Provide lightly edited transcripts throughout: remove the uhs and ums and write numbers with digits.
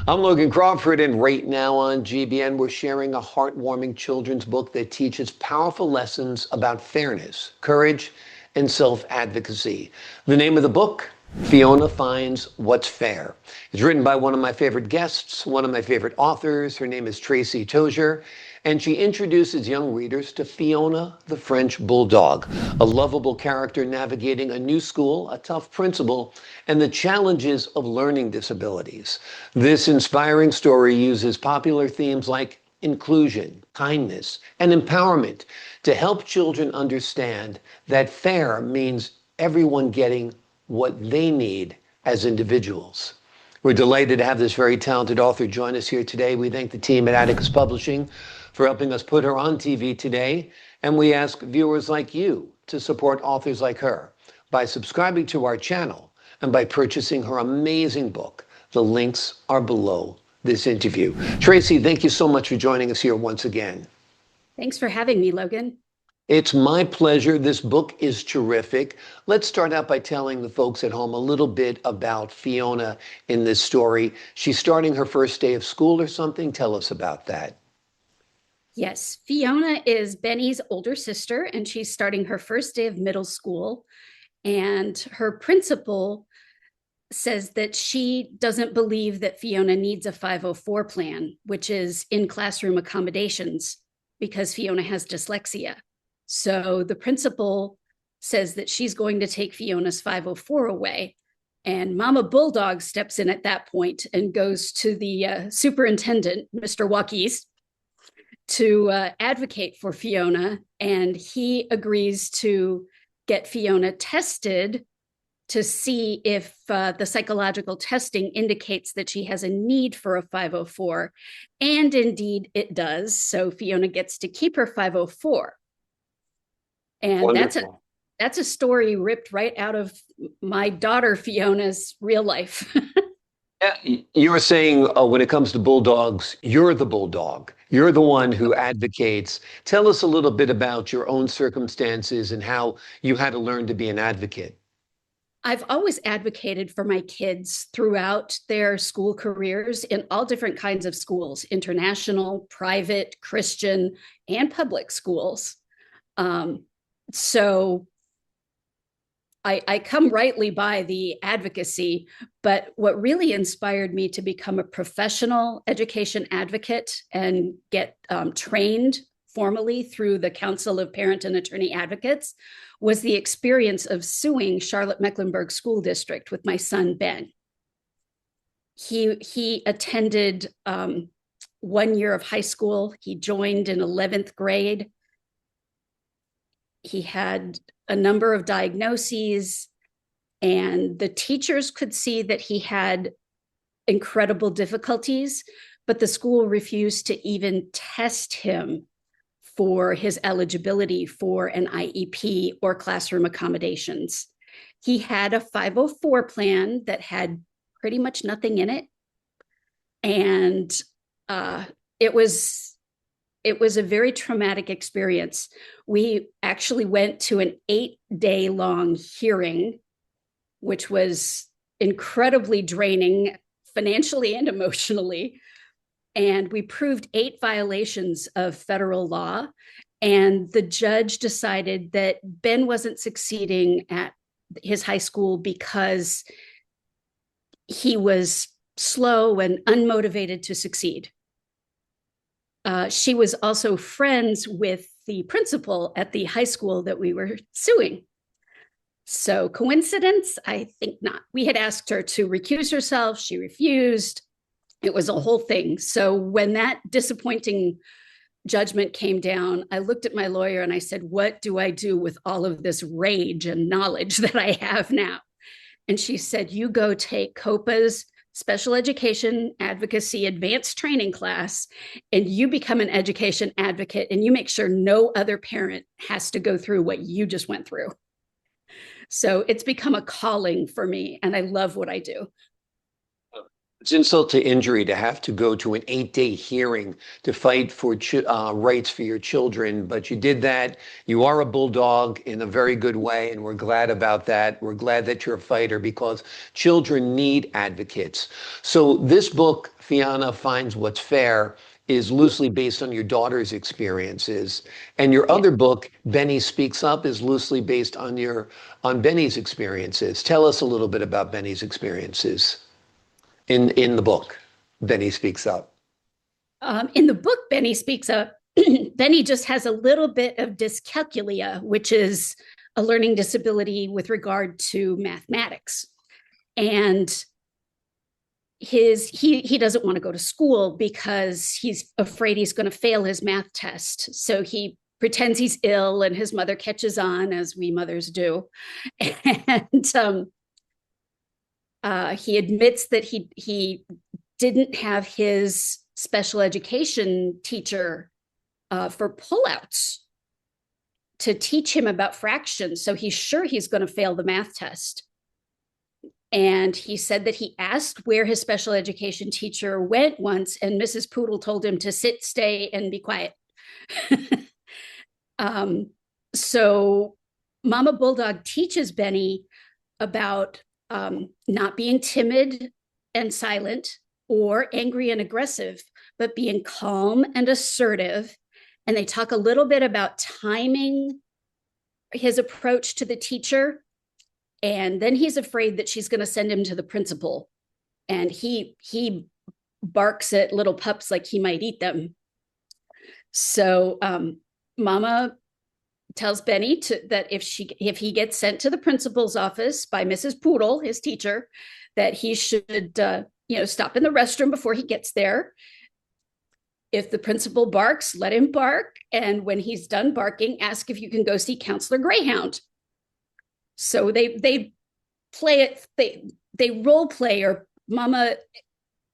I'm Logan Crawford, and right now on GBN, we're sharing a heartwarming children's book that teaches powerful lessons about fairness, courage, and self-advocacy. The name of the book, Fiona Finds What's Fair. It's written by one of my favorite guests, one of my favorite authors. Her name is Tracey Tozier, and she introduces young readers to Fiona the French Bulldog, a lovable character navigating a new school, a tough principal, and the challenges of learning disabilities. This inspiring story uses popular themes like inclusion, kindness, and empowerment to help children understand that fair means everyone getting what they need as individuals. We're delighted to have this very talented author join us here today. We thank the team at Advocacy Publishing for helping us put her on TV today. And we ask viewers like you to support authors like her by subscribing to our channel and by purchasing her amazing book. The links are below this interview. Tracey, thank you so much for joining us here once again. Thanks for having me, Logan. It's my pleasure. This book is terrific. Let's start out by telling the folks at home a little bit about Fiona in this story. She's starting her first day of school or something. Tell us about that. Yes, Fiona is Benny's older sister, and she's starting her first day of middle school. And her principal says that she doesn't believe that Fiona needs a 504 plan, which is in-classroom accommodations, because Fiona has dyslexia. So the principal says that she's going to take Fiona's 504 away. And Mama Bulldog steps in at that point and goes to the superintendent, Mr. Waukese, to advocate for Fiona. And he agrees to get Fiona tested to see if the psychological testing indicates that she has a need for a 504. And indeed it does. So Fiona gets to keep her 504. And Wonderful. that's a story ripped right out of my daughter Fiona's real life. Yeah, you were saying when it comes to bulldogs, you're the bulldog. You're the one who advocates. Tell us a little bit about your own circumstances and how you had to learn to be an advocate. I've always advocated for my kids throughout their school careers in all different kinds of schools, international, private, Christian, and public schools. So I come rightly by the advocacy, but what really inspired me to become a professional education advocate and get trained formally through the Council of Parent and Attorney Advocates was the experience of suing Charlotte-Mecklenburg School District with my son, Ben. He attended 1 year of high school. He joined in 11th grade. He had a number of diagnoses, and the teachers could see that he had incredible difficulties, but the school refused to even test him for his eligibility for an IEP or classroom accommodations. He had a 504 plan that had pretty much nothing in it. And it was a very traumatic experience. We actually went to an 8-day long hearing, which was incredibly draining financially and emotionally. And we proved 8 violations of federal law. And the judge decided that Ben wasn't succeeding at his high school because he was slow and unmotivated to succeed. She was also friends with the principal at the high school that we were suing. So coincidence? I think not. We had asked her to recuse herself. She refused. It was a whole thing. So when that disappointing judgment came down, I looked at my lawyer and I said, what do I do with all of this rage and knowledge that I have now? And she said, you go take COPA's Special Education Advocacy Advanced Training class, and you become an education advocate, and you make sure no other parent has to go through what you just went through. So it's become a calling for me, and I love what I do. It's insult to injury to have to go to an 8-day hearing to fight for rights for your children, but you did that. You are a bulldog in a very good way, and we're glad about that. We're glad that you're a fighter because children need advocates. So this book, Fiona Finds What's Fair, is loosely based on your daughter's experiences, and your Yeah. other book, Benny Speaks Up, is loosely based on Benny's experiences. Tell us a little bit about Benny's experiences in the book. Benny speaks up. In the book, Benny Speaks Up. Benny just has a little bit of dyscalculia, which is a learning disability with regard to mathematics. And he doesn't want to go to school because he's afraid he's going to fail his math test. So he pretends he's ill, and his mother catches on, as we mothers do. And he admits that he didn't have his special education teacher for pullouts to teach him about fractions. So he's sure he's going to fail the math test. And he said that he asked where his special education teacher went once, and Mrs. Poodle told him to sit, stay, and be quiet. So Mama Bulldog teaches Benny about not being timid and silent or angry and aggressive, but being calm and assertive. And they talk a little bit about timing his approach to the teacher. And then he's afraid that she's going to send him to the principal. And he barks at little pups like he might eat them. So Mama tells Benny that if he gets sent to the principal's office by Mrs. Poodle, his teacher, that he should stop in the restroom before he gets there. If the principal barks, let him bark. And when he's done barking, ask if you can go see Counselor Greyhound. So they play it, they role play, or Mama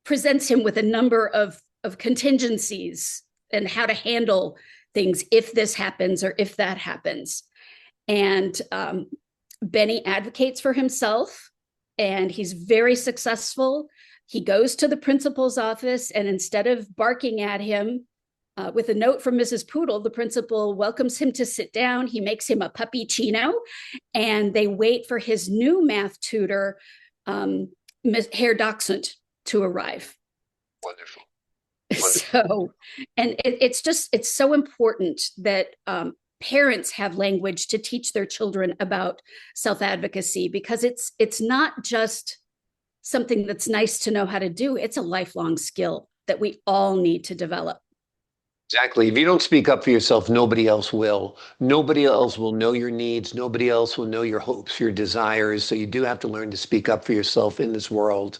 presents him with a number of contingencies and how to handle things if this happens or if that happens. And Benny advocates for himself, and he's very successful. He goes to the principal's office, and instead of barking at him with a note from Mrs. Poodle, the principal welcomes him to sit down. He makes him a puppy chino, and they wait for his new math tutor, Herr Dachshund, to arrive. Wonderful. So, and it's so important that parents have language to teach their children about self-advocacy, because it's not just something that's nice to know how to do. It's a lifelong skill that we all need to develop. Exactly. If you don't speak up for yourself, nobody else will. Nobody else will know your needs. Nobody else will know your hopes, your desires. So you do have to learn to speak up for yourself in this world.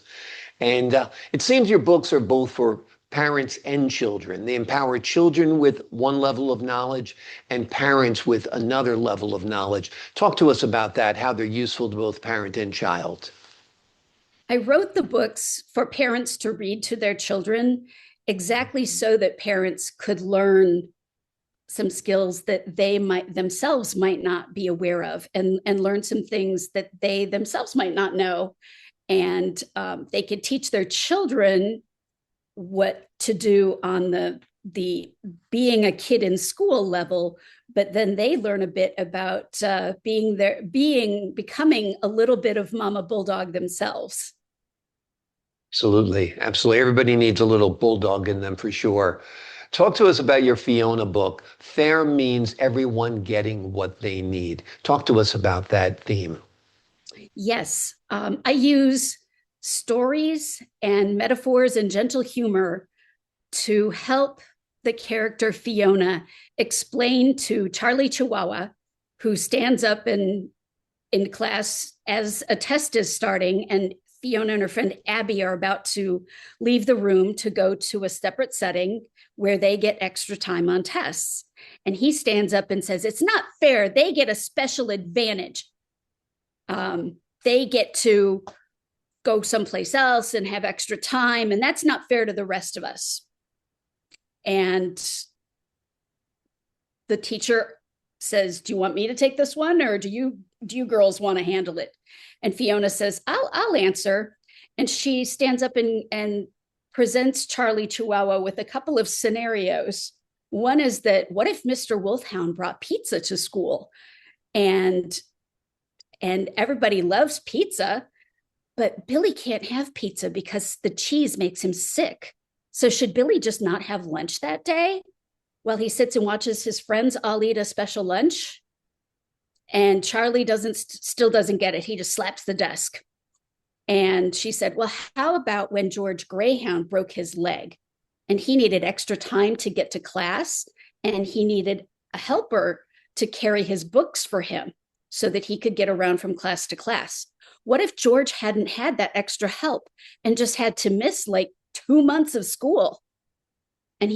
And it seems your books are both for parents and children. They empower children with one level of knowledge and parents with another level of knowledge. Talk to us about that, how they're useful to both parent and child. I wrote the books for parents to read to their children exactly so that parents could learn some skills that they themselves might not be aware of, and learn some things that they themselves might not know. And they could teach their children what to do on the being a kid in school level, but then they learn a bit about becoming a little bit of Mama Bulldog themselves. Absolutely. Absolutely. Everybody needs a little bulldog in them for sure. Talk to us about your Fiona book. Fair means everyone getting what they need. Talk to us about that theme. Yes, I use stories and metaphors and gentle humor to help the character Fiona explain to Charlie Chihuahua, who stands up in class as a test is starting, and Fiona and her friend Abby are about to leave the room to go to a separate setting where they get extra time on tests. And he stands up and says, "It's not fair. They get a special advantage. They get to go someplace else and have extra time, and that's not fair to the rest of us." And the teacher says, "Do you want me to take this one, or do you girls want to handle it?" And Fiona says, I'll answer." And she stands up and presents Charlie Chihuahua with a couple of scenarios. One is that what if Mr. Wolfhound brought pizza to school? And and everybody loves pizza, but Billy can't have pizza because the cheese makes him sick. So should Billy just not have lunch that day while he sits and watches his friends all eat a special lunch? And Charlie still doesn't get it. He just slaps the desk. And she said, well, how about when George Greyhound broke his leg and he needed extra time to get to class and he needed a helper to carry his books for him so that he could get around from class to class? What if George hadn't had that extra help and just had to miss like 2 months of school? And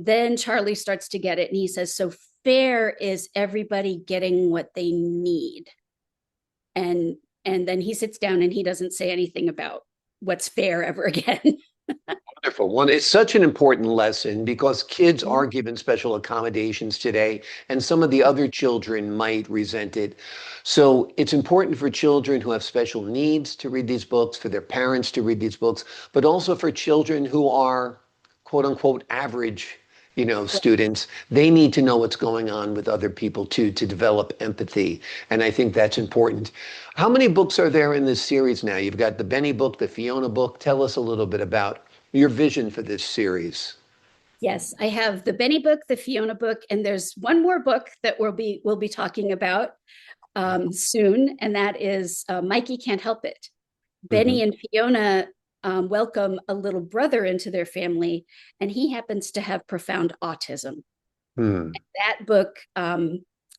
then Charlie starts to get it and he says, so fair is everybody getting what they need. And then he sits down and he doesn't say anything about what's fair ever again. Wonderful. Well, it's such an important lesson because kids are given special accommodations today, and some of the other children might resent it. So it's important for children who have special needs to read these books, for their parents to read these books, but also for children who are quote unquote average, students. They need to know what's going on with other people too, to develop empathy. And I think that's important. How many books are there in this series now? You've got the Benny book, the Fiona book. Tell us a little bit about your vision for this series. Yes, I have the Benny book, the Fiona book, and there's one more book that we'll be talking about soon, and that is Mikey Can't Help It. Mm-hmm. Benny and Fiona welcome a little brother into their family, and he happens to have profound autism. Hmm. That book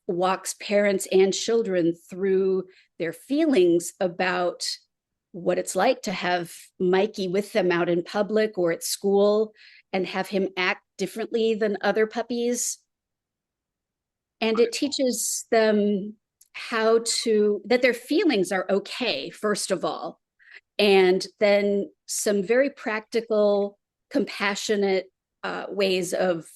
walks parents and children through their feelings about what it's like to have Mikey with them out in public or at school and have him act differently than other puppies. And it teaches them that their feelings are okay, first of all, and then some very practical, compassionate ways of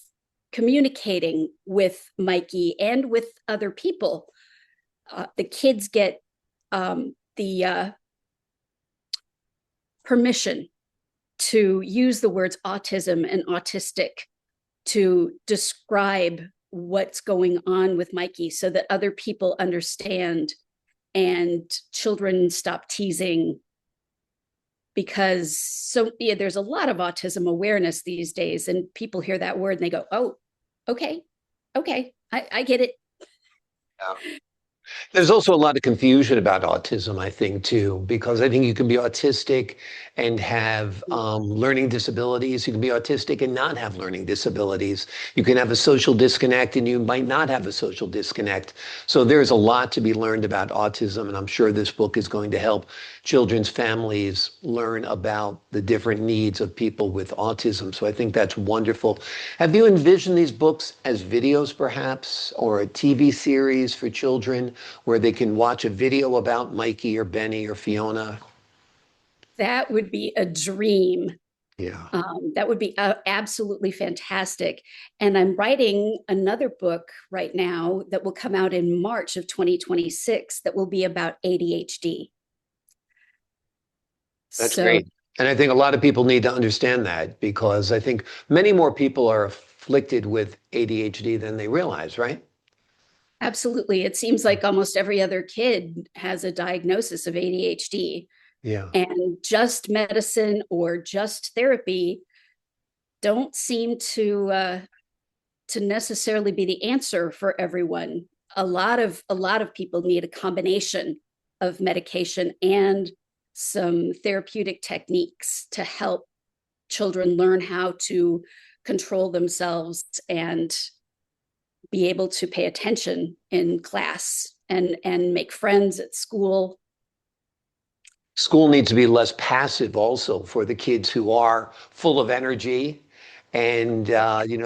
communicating with Mikey and with other people. The kids get the permission to use the words autism and autistic to describe what's going on with Mikey so that other people understand and children stop teasing. Because there's a lot of autism awareness these days, and people hear that word and they go, oh, okay, I get it. Yeah. There's also a lot of confusion about autism, I think, too, because I think you can be autistic and have learning disabilities. You can be autistic and not have learning disabilities. You can have a social disconnect and you might not have a social disconnect. So there's a lot to be learned about autism, and I'm sure this book is going to help children's families learn about the different needs of people with autism. So I think that's wonderful. Have you envisioned these books as videos, perhaps, or a TV series for children where they can watch a video about Mikey or Benny or Fiona? That would be a dream. Yeah. That would be absolutely fantastic. And I'm writing another book right now that will come out in March of 2026 that will be about ADHD. That's great. And I think a lot of people need to understand that because I think many more people are afflicted with ADHD than they realize, right? Absolutely. It seems like almost every other kid has a diagnosis of ADHD. Yeah. And just medicine or just therapy don't seem to necessarily be the answer for everyone. A lot of people need a combination of medication and some therapeutic techniques to help children learn how to control themselves and be able to pay attention in class and make friends at school. School needs to be less passive also for the kids who are full of energy and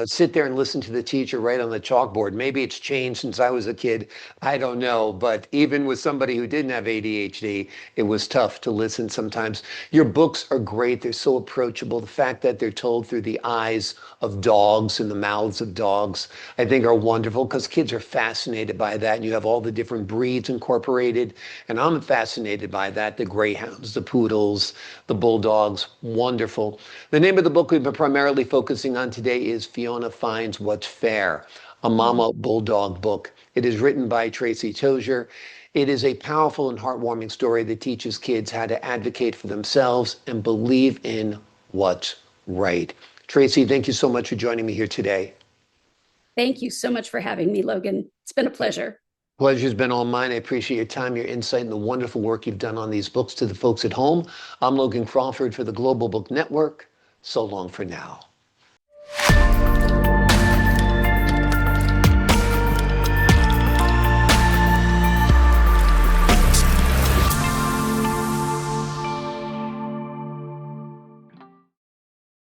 sit there and listen to the teacher write on the chalkboard. Maybe it's changed since I was a kid. I don't know. But even with somebody who didn't have ADHD, it was tough to listen sometimes. Your books are great. They're so approachable. The fact that they're told through the eyes of dogs and the mouths of dogs, I think are wonderful because kids are fascinated by that. And you have all the different breeds incorporated. And I'm fascinated by that. The greyhounds, the poodles, the bulldogs, wonderful. The name of the book we've been primarily focusing on today is Fiona Finds What's Fair, a Mama Bulldog book. It is written by Tracey Tozier. It is a powerful and heartwarming story that teaches kids how to advocate for themselves and believe in what's right. Tracey, thank you so much for joining me here today. Thank you so much for having me, Logan. It's been a pleasure. Pleasure's been all mine. I appreciate your time, your insight, and the wonderful work you've done on these books. To the folks at home, I'm Logan Crawford for the Global Book Network. So long for now.